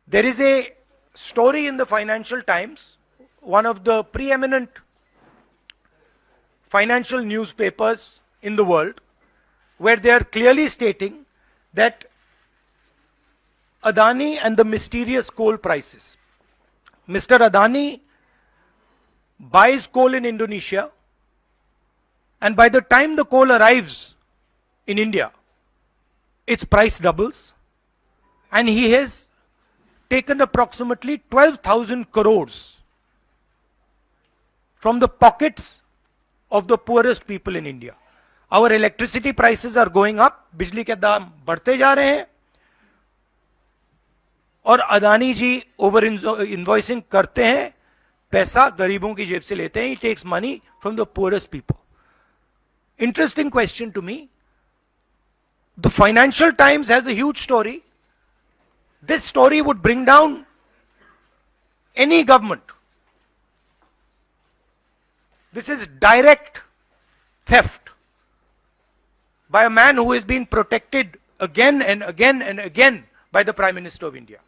There is a story in the Financial Times, one of the preeminent financial newspapers in the world, where they are clearly stating that Adani and the mysterious coal prices. Mr. Adani buys coal in Indonesia, and by the time the coal arrives in India, its price doubles, and he has taken approximately 12,000 crores from the pockets of the poorest people in India. Our electricity prices are going up, बिजली के दाम बढ़ते जा रहे हैं, और अदानी जी over invoicing करते हैं, पैसा गरीबों की जेब से लेते हैं. He takes money from the poorest people. Interesting question to me. The Financial Times has a huge story. This story would bring down any government. This is direct theft by a man who has been protected again and again and again by the Prime Minister of India.